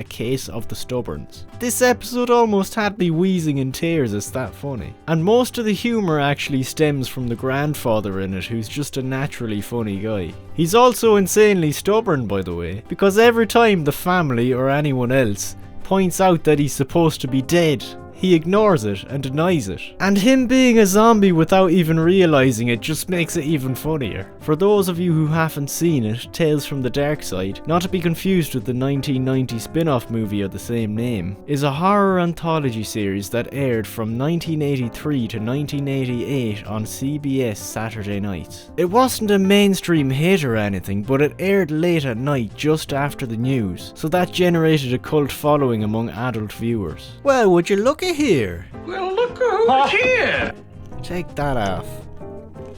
A Case of the Stubborns. This episode almost had me wheezing in tears, it's that funny. And most of the humour actually stems from the grandfather in it, who's just a naturally funny guy. He's also insanely stubborn, by the way, because every time the family or anyone else points out that he's supposed to be dead, he ignores it and denies it. And him being a zombie without even realising it just makes it even funnier. For those of you who haven't seen it, Tales from the Darkside, not to be confused with the 1990 spin-off movie of the same name, is a horror anthology series that aired from 1983 to 1988 on CBS Saturday nights. It wasn't a mainstream hit or anything, but it aired late at night just after the news, so that generated a cult following among adult viewers. Well, would you look at here? Well, look who's here! Take that off.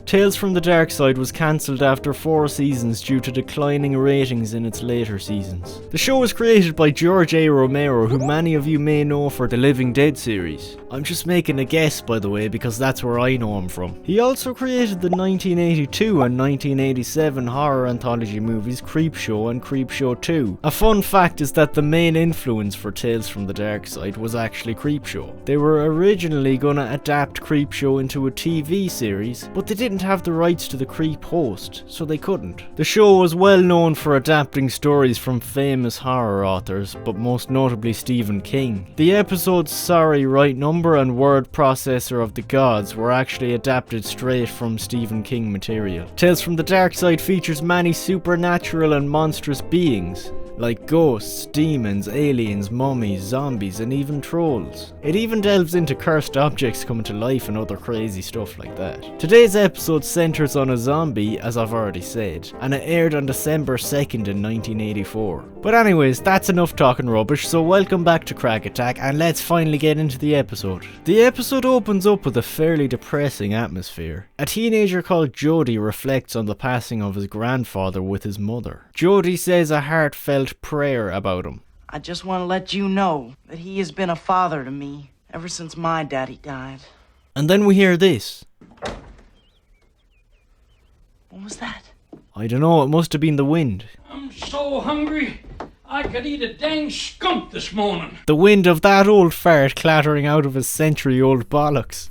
Tales from the Darkside was cancelled after 4 seasons due to declining ratings in its later seasons. The show was created by George A. Romero, who many of you may know for the Living Dead series. I'm just making a guess, by the way, because that's where I know him from. He also created the 1982 and 1987 horror anthology movies Creepshow and Creepshow 2. A fun fact is that the main influence for Tales from the Darkside was actually Creepshow. They were originally gonna adapt Creepshow into a TV series, but they didn't have the rights to the Creep host, so they couldn't. The show was well known for adapting stories from famous horror authors, but most notably Stephen King. The episodes Sorry, Right Number and Word Processor of the Gods were actually adapted straight from Stephen King material. Tales from the Darkside features many supernatural and monstrous beings, like ghosts, demons, aliens, mummies, zombies, and even trolls. It even delves into cursed objects coming to life and other crazy stuff like that. Today's episode centres on a zombie, as I've already said, and it aired on December 2nd in 1984. But anyways, that's enough talking rubbish, so welcome back to Crack Attack, and let's finally get into the episode. The episode opens up with a fairly depressing atmosphere. A teenager called Jody reflects on the passing of his grandfather with his mother. Jody says a heartfelt prayer about him. I just want to let you know that he has been a father to me ever since my daddy died. And then we hear this. What was that? I don't know, it must have been the wind. I'm so hungry, I could eat a dang skunk this morning. The wind of that old fart clattering out of his century-old bollocks.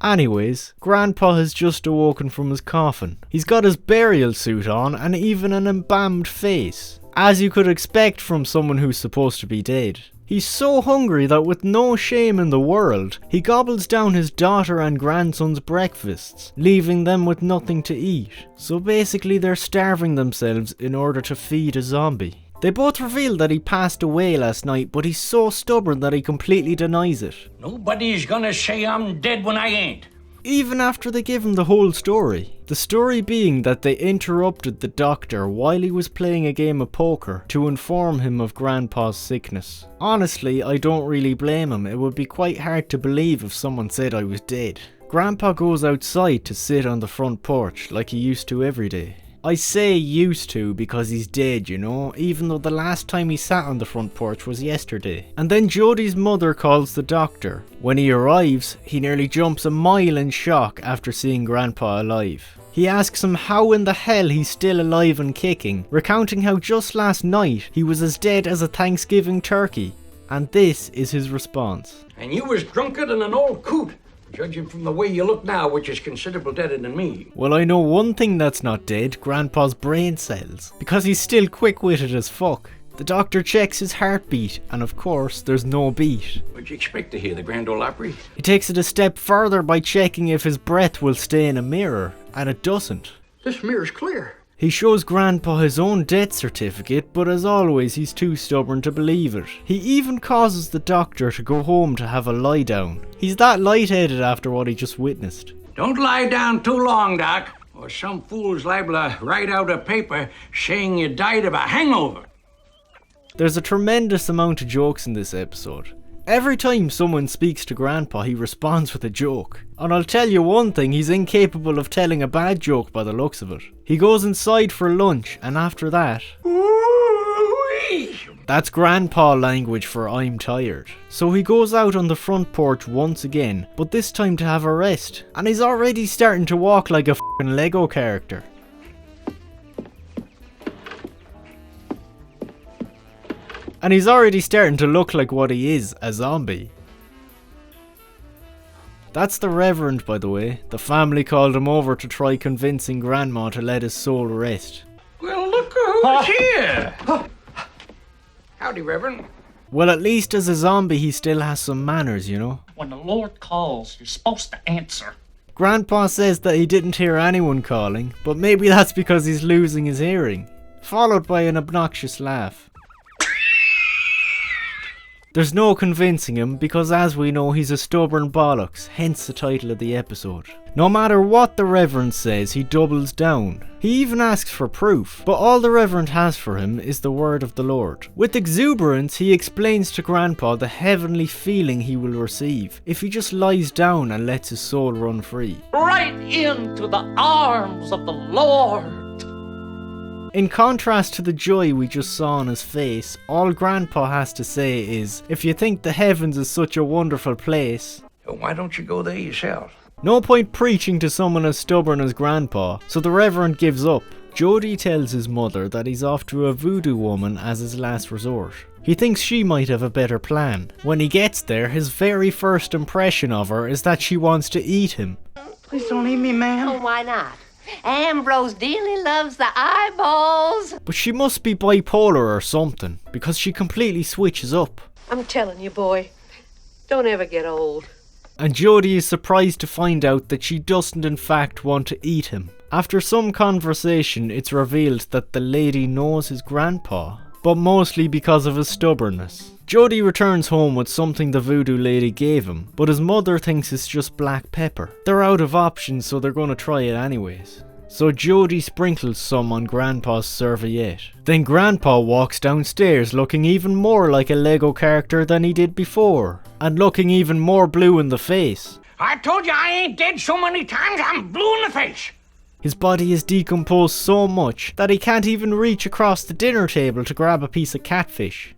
Anyways, Grandpa has just awoken from his coffin. He's got his burial suit on and even an embalmed face, as you could expect from someone who's supposed to be dead. He's so hungry that with no shame in the world, he gobbles down his daughter and grandson's breakfasts, leaving them with nothing to eat. So basically they're starving themselves in order to feed a zombie. They both reveal that he passed away last night, but he's so stubborn that he completely denies it. Nobody's gonna say I'm dead when I ain't. Even after they give him the whole story. The story being that they interrupted the doctor while he was playing a game of poker to inform him of Grandpa's sickness. Honestly, I don't really blame him. It would be quite hard to believe if someone said I was dead. Grandpa goes outside to sit on the front porch like he used to every day. I say used to because he's dead, you know, even though the last time he sat on the front porch was yesterday. And then Jody's mother calls the doctor. When he arrives, he nearly jumps a mile in shock after seeing Grandpa alive. He asks him how in the hell he's still alive and kicking, recounting how just last night he was as dead as a Thanksgiving turkey. And this is his response. And you was drunker than an old coot, judging from the way you look now, which is considerable deader than me. Well, I know one thing that's not dead, Grandpa's brain cells, because he's still quick-witted as fuck. The doctor checks his heartbeat, and of course, there's no beat. What'd you expect to hear, the Grand Ole Opry? He takes it a step further by checking if his breath will stay in a mirror, and it doesn't. This mirror's clear. He shows Grandpa his own death certificate, but as always he's too stubborn to believe it. He even causes the doctor to go home to have a lie down. He's that lightheaded after what he just witnessed. Don't lie down too long, Doc, or some fool's liable to write out a paper saying you died of a hangover. There's a tremendous amount of jokes in this episode. Every time someone speaks to Grandpa, he responds with a joke. And I'll tell you one thing, he's incapable of telling a bad joke by the looks of it. He goes inside for lunch, and after that... That's Grandpa language for I'm tired. So he goes out on the front porch once again, but this time to have a rest. And he's already starting to walk like a f***ing Lego character. And he's already starting to look like what he is, a zombie. That's the Reverend, by the way. The family called him over to try convincing Grandma to let his soul rest. Well, look who's here. Howdy, Reverend. Well, at least as a zombie he still has some manners, you know. When the Lord calls, you're supposed to answer. Grandpa says that he didn't hear anyone calling, but maybe that's because he's losing his hearing. Followed by an obnoxious laugh. There's no convincing him because, as we know, he's a stubborn bollocks, hence the title of the episode. No matter what the Reverend says, he doubles down. He even asks for proof, but all the Reverend has for him is the word of the Lord. With exuberance, he explains to Grandpa the heavenly feeling he will receive if he just lies down and lets his soul run free. Right into the arms of the Lord. In contrast to the joy we just saw on his face, all Grandpa has to say is, if you think the heavens is such a wonderful place, Why don't you go there yourself? no point preaching to someone as stubborn as Grandpa, so the Reverend gives up. Jody tells his mother that he's off to a voodoo woman as his last resort. He thinks she might have a better plan. When he gets there, his very first impression of her is that she wants to eat him. Please don't eat me, ma'am. Oh, why not? Ambrose dearly loves the eyeballs. But she must be bipolar or something, because she completely switches up. I'm telling you, boy, don't ever get old. And Jody is surprised to find out that she doesn't in fact want to eat him. After some conversation, it's revealed that the lady knows his grandpa, but mostly because of his stubbornness. Jody returns home with something the voodoo lady gave him, but his mother thinks it's just black pepper. They're out of options, so they're gonna try it anyways. So Jody sprinkles some on Grandpa's serviette. Then Grandpa walks downstairs looking even more like a Lego character than he did before, and looking even more blue in the face. I told you I ain't dead so many times I'm blue in the face. His body is decomposed so much that he can't even reach across the dinner table to grab a piece of catfish.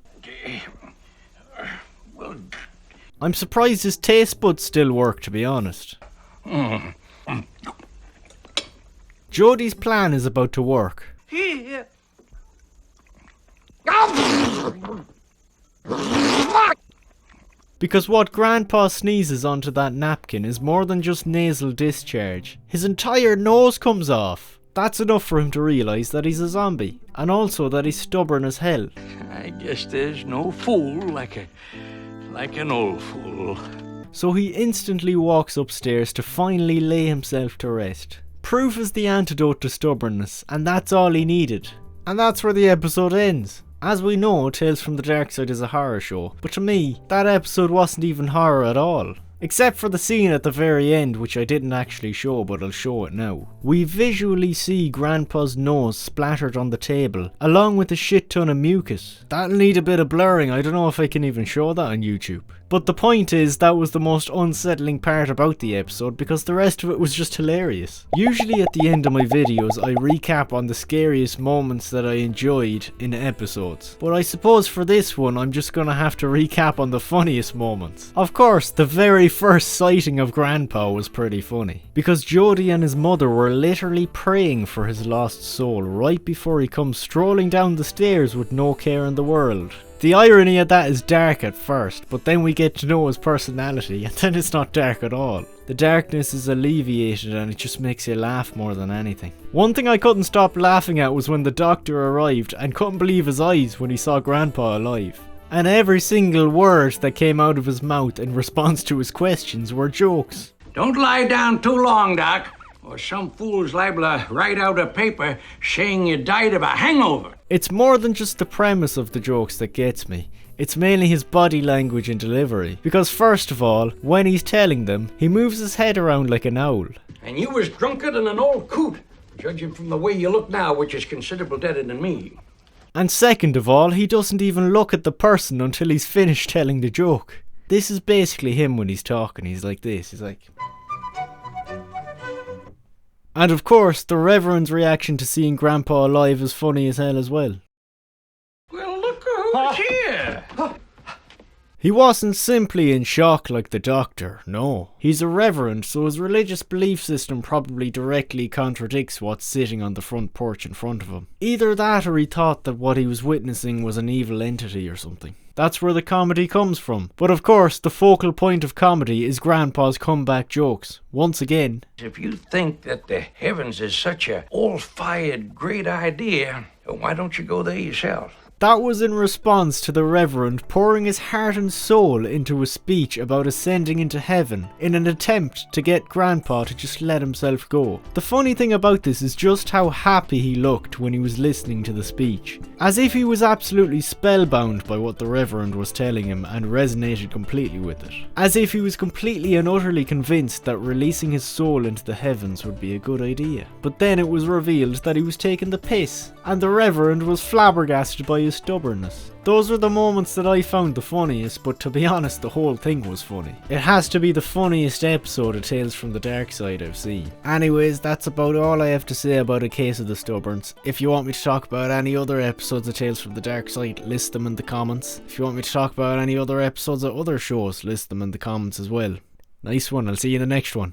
Well, I'm surprised his taste buds still work, to be honest. Jody's plan is about to work. Because what Grandpa sneezes onto that napkin is more than just nasal discharge. His entire nose comes off. That's enough for him to realise that he's a zombie, and also that he's stubborn as hell. I guess there's no fool like an old fool. So he instantly walks upstairs to finally lay himself to rest. Proof is the antidote to stubbornness, and that's all he needed. And that's where the episode ends. As we know, Tales from the Darkside is a horror show, but to me, that episode wasn't even horror at all. Except for the scene at the very end, which I didn't actually show, but I'll show it now. We visually see Grandpa's nose splattered on the table, along with a shit ton of mucus. That'll need a bit of blurring, I don't know if I can even show that on YouTube. But the point is, that was the most unsettling part about the episode because the rest of it was just hilarious. Usually at the end of my videos, I recap on the scariest moments that I enjoyed in episodes. But I suppose for this one, I'm just gonna have to recap on the funniest moments. Of course, the very first sighting of Grandpa was pretty funny, because Jody and his mother were literally praying for his lost soul right before he comes strolling down the stairs with no care in the world. The irony of that is dark at first, but then we get to know his personality, and then it's not dark at all. The darkness is alleviated and it just makes you laugh more than anything. One thing I couldn't stop laughing at was when the doctor arrived and couldn't believe his eyes when he saw Grandpa alive. And every single word that came out of his mouth in response to his questions were jokes. Don't lie down too long, Doc, or some fool's liable to write out a paper saying you died of a hangover. It's more than just the premise of the jokes that gets me. It's mainly his body language and delivery. Because first of all, when he's telling them, he moves his head around like an owl. And you was drunker than an old coot, judging from the way you look now, which is considerable deader than me. And second of all, he doesn't even look at the person until he's finished telling the joke. This is basically him when he's talking. He's like this. He's like... And of course, the Reverend's reaction to seeing Grandpa alive is funny as hell as well. Well, look who's here. He wasn't simply in shock like the Doctor, no. He's a reverend, so his religious belief system probably directly contradicts what's sitting on the front porch in front of him. Either that or he thought that what he was witnessing was an evil entity or something. That's where the comedy comes from. But of course, the focal point of comedy is Grandpa's comeback jokes. Once again. If you think that the heavens is such a all-fired great idea, why don't you go there yourself? That was in response to the Reverend pouring his heart and soul into a speech about ascending into heaven in an attempt to get Grandpa to just let himself go. The funny thing about this is just how happy he looked when he was listening to the speech. As if he was absolutely spellbound by what the Reverend was telling him and resonated completely with it. As if he was completely and utterly convinced that releasing his soul into the heavens would be a good idea. But then it was revealed that he was taking the piss, and the Reverend was flabbergasted by his stubbornness. Those were the moments that I found the funniest, but to be honest, the whole thing was funny. It has to be the funniest episode of Tales from the Darkside I've seen. Anyways, that's about all I have to say about A Case of the Stubborns. If you want me to talk about any other episodes of Tales from the Darkside, list them in the comments. If you want me to talk about any other episodes of other shows, list them in the comments as well. Nice one, I'll see you in the next one.